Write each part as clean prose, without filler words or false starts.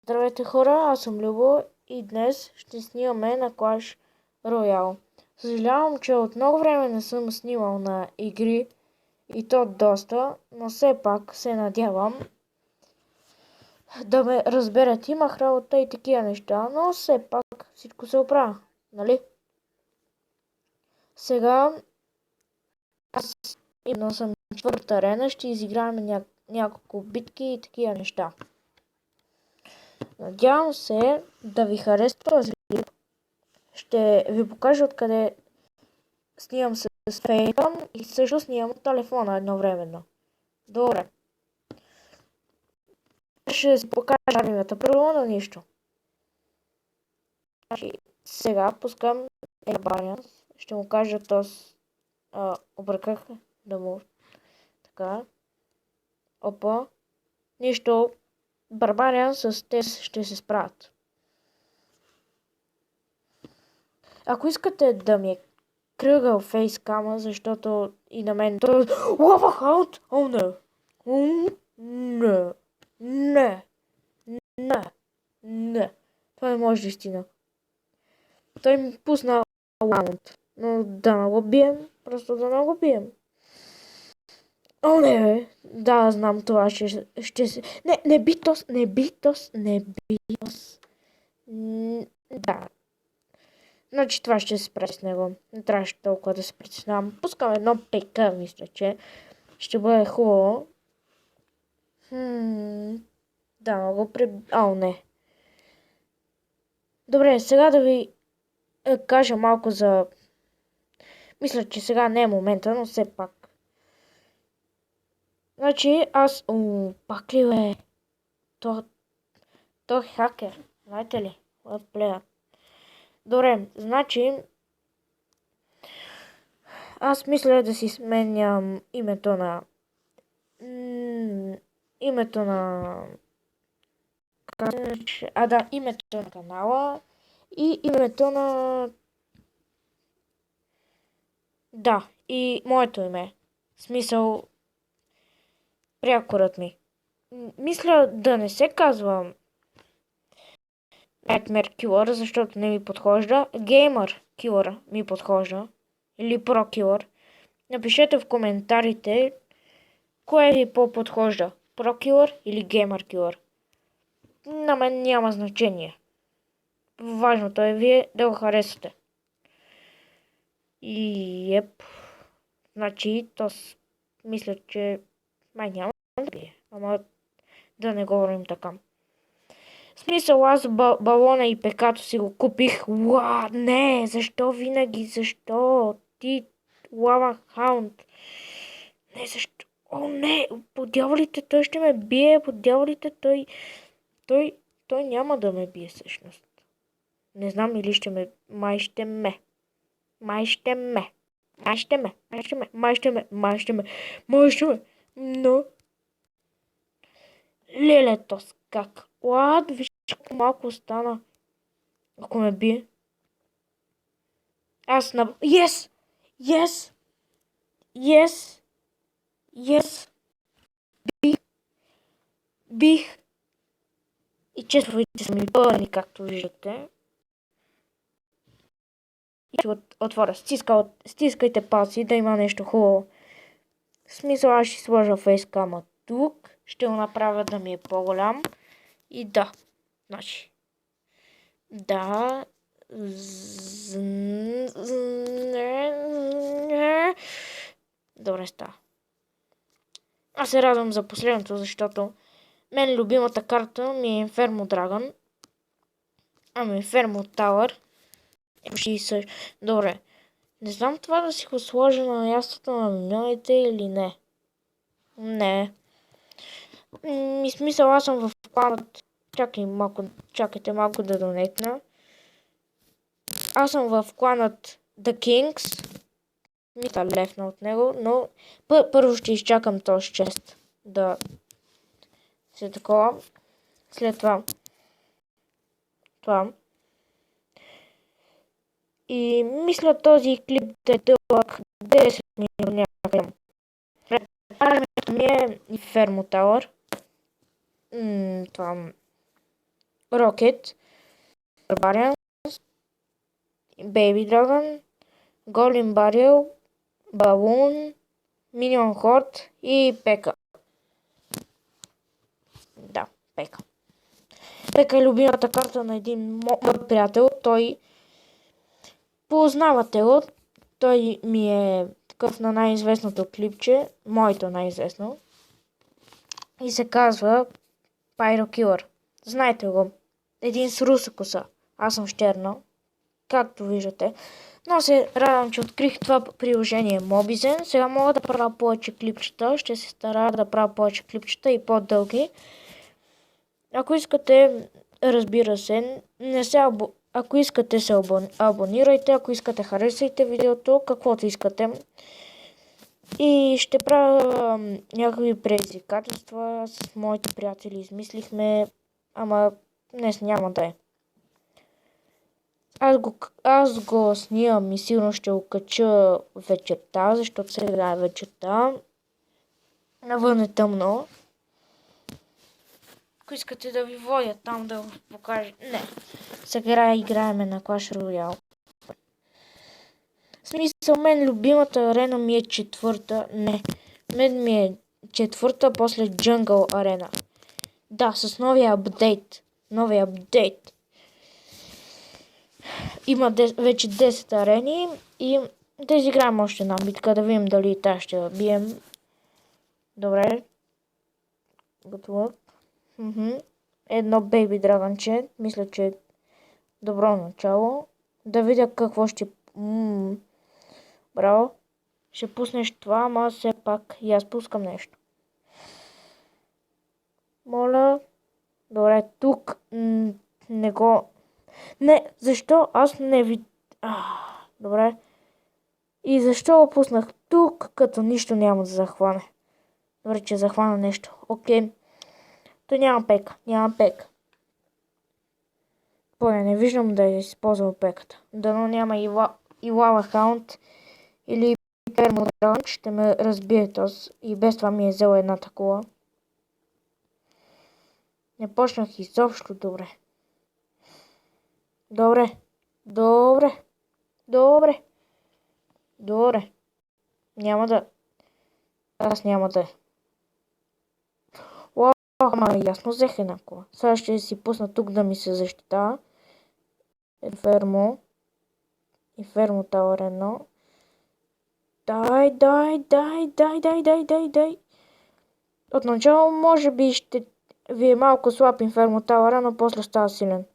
Здравейте хора, аз съм Любо и днес ще снимаме на Clash Royale. Съжалявам, че от много време не съм снимал на игри и то доста, но все пак се надявам да ме разберат. Имах работа и такива неща, но все пак всичко се оправя, нали? Сега аз именно съм четвърта арена, ще изиграем няколко битки и такива неща. Надявам се да ви хареса този клип. Ще ви покажа откъде снимам с фейкъм и също снимам от телефона едновременно. Добре. Ще си покажа армията първо на нищо. Сега пускам Барианс. Ще му кажа този. Обръках да му. Така. Опа. Нищо. Барбариан с те ще се справят. Ако искате да ми е кръгъл фейскама, защото и на мен то лава хаут. О, не. Не. Не. Не. Не. Това не може да истина. Той ми пусна лаунт. Но да не го бием. Просто да не го бием. О, не. Да, знам това. Ще се... Не битос. Не битос. Не битос. Да. Значи това ще се спре с него. Не трябваше толкова да се притеснявам. Пускам едно ПК, мисля, че ще бъде хубаво. Да, много не. Добре, сега да ви кажа малко за... Мисля, че сега не е момента, но все пак. Значи аз... пак ли бе? То е хакер. Знаете ли? Плея. Добре, значи... Аз мисля да си сменям името на... името на канала и името на... Да, и моето име. В смисъл, прякорът ми. Мисля да не се казва Nightmare Killer, защото не ми подхожда. Gamer Killer ми подхожда. Или Pro Killer. Напишете в коментарите кое ви по-подхожда. Pro Killer или Gamer Killer. На мен няма значение. Важното е вие да го харесате. И еп. Значи, мисля, че май няма да бие. Ама да не говорим така. В смисъл, аз балона и пекато си го купих. Не, защо винаги? Защо? Ти, лава хаунд. Не, защо? О, не, по дяволите той ще ме бие, по дяволите той няма да ме бие всъщност. Не знам или ще ме... Май ще ме. Но... Леле, как? Виж колко малко остана. Ако ме бие. Аз на... Yes! Бих. И честовите са ми пълни, както виждате. И ще отворя. Стискайте палци да има нещо хубаво. В смисъл, аз ще сложа фейскама тук. Ще го направя да ми е по-голям. И да. Значи. Да. Добре става. Аз се радвам за последното, защото мен любимата карта ми е Inferno Dragon. Ами Inferno Tower. Добре. Не знам това да си го сложа на мястото на миньоните или не. Не. Смисъл, аз съм в кланът. Чакайте малко да донетна. Аз съм в кланът The Kings. Мисля лефна от него, но първо ще изчакам този чест. Да се такова. След това. И мисля този клип да е дълъг 10 минути някъде. Армията ми е Inferno Tower. Това Rocket, Barbarian, Baby Dragon, Golden Barrel, Balloon, Minion Horde и Пека. Да, Пека. Пека е любимата карта на един мой приятел. Той познавате го. Той ми е такъв на най-известното клипче. Моето най-известно. И се казва Pyro Killer. Знаете го. Един с руса коса. Аз съм с черно. Както виждате. Но се радвам, че открих това приложение Mobizen. Сега мога да правя повече клипчета. Ще се старая да правя повече клипчета и по-дълги. Ако искате, разбира се, ако искате се абонирайте, ако искате харесайте видеото, каквото искате. И ще правя някакви предизвикателства с моите приятели. Измислихме, ама днес няма да е. Аз го снимам и сигурно ще го кача вечерта, защото сега е вечерта. Навън е тъмно. Ако искате да ви водя там да го покажа. Не. Сега играеме на Clash Royale. В смисъл, мен любимата арена ми е 4-та. Не. Мен ми е 4-та, после Jungle арена. Да, с новия апдейт. Има вече 10 арени и да изиграем още една битка, да видим дали тази ще да бием. Добре. Готово. Едно бейби драгънче. Мисля, че е добро начало. Да видя какво ще... Браво. Ще пуснеш това, ама все пак и аз пускам нещо. Моля. Добре, тук не го... Не, защо аз не ви... Добре. И защо го пуснах тук, като нищо няма да захване? Добре, че захвана нещо. Окей. То няма пека. Поне не виждам да е използвал пеката. Дано няма и лава хаунт или термодрон, ще ме разбие този. И без това ми е взел една такова. Не почнах изобщо добре. Добре. Няма да... Аз няма да... Ама ясно взех една кола. Сега ще си пусна тук да ми се защитава. Инфермо Тауър 1. Дай. Отначало може би ще ви е малко слаб Инфермо Тауъра, но после става силен.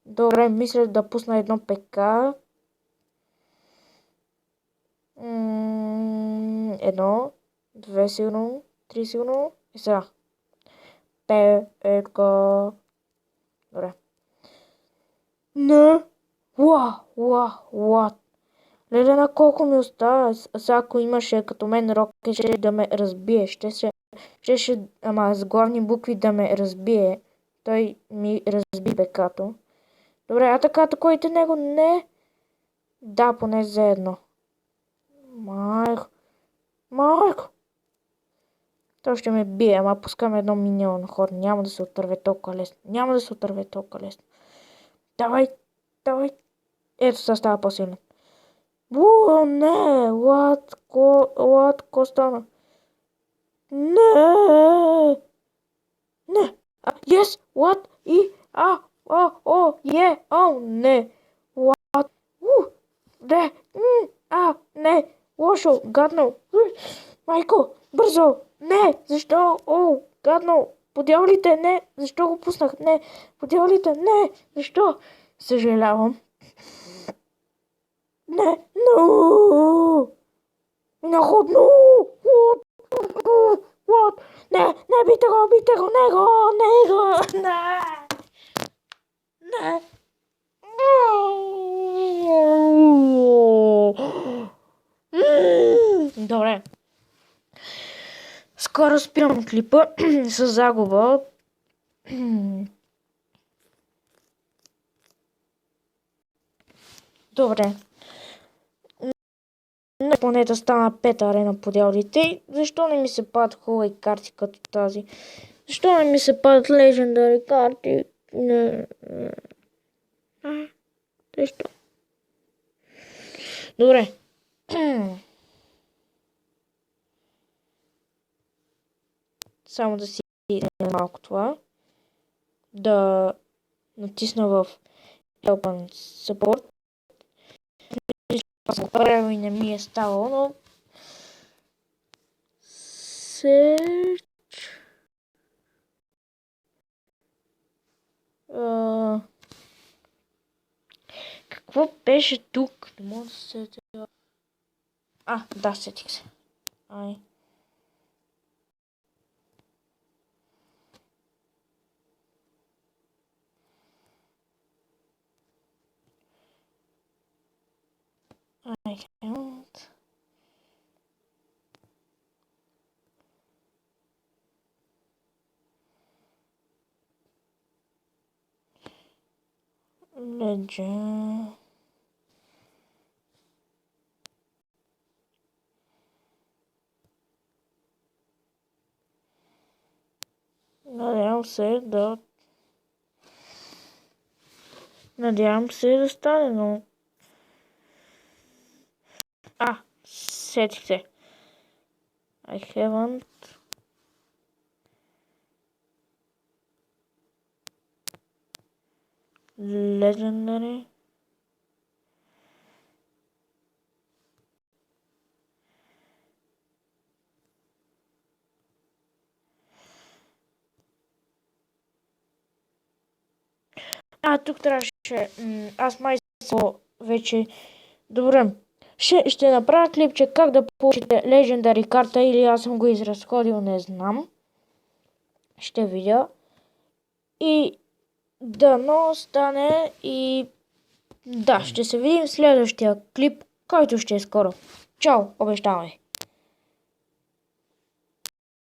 Добре, мисля да пусна едно ПК. Едно, две сигурно, три сигурно. И сега. Петка. Добре. Не. What? Леле, на колко ми остава? Сега ако имаше като мен Рокет, ще да ме разбие. Ама с главни букви да ме разбие. Той ми разби пекато. Добре, а така атакуйте него. Не. Да, поне за едно. Майко. Той ще ме бие, ама пускам едно миньон хор. Няма да се отърве толкова лесно. Давай. Ето сега става по-силен. Не! Ко стана? Не! Yes! What? Не! What? Не! Не! Лошо! Гадно! Майко! Бързо! Не! Защо? Гадно! Подявалите! Не! Защо го пуснах? Не! Подявалите! Не! Защо? Съжалявам. Не! No! Находно! What? Не! Бийте го! Него! Не! Добре. Скоро спирам клипа с загуба. Добре. Поне да стана 5 арена по дялите. Защо не ми се падат хубави карти като тази? Защо не ми се падат легендари карти? Не. Защо? Добре. Само да си малко това. Да натисна в Help and Support. Аз го правя и не ми е ставало, но Search. Какво беше тук? Не мога да се сетя. Да, сетих се. Ай. I can't. Legend. Надявам се да стане, но... Сетих се. I haven't. Legendary. Тук трябваше... Аз май вече... Добре. Ще направя клипче как да получите Legendary карта, или аз съм го изразходил, не знам. Ще видя. И дано стане и... Да, ще се видим в следващия клип, който ще е скоро. Чао, обещавай!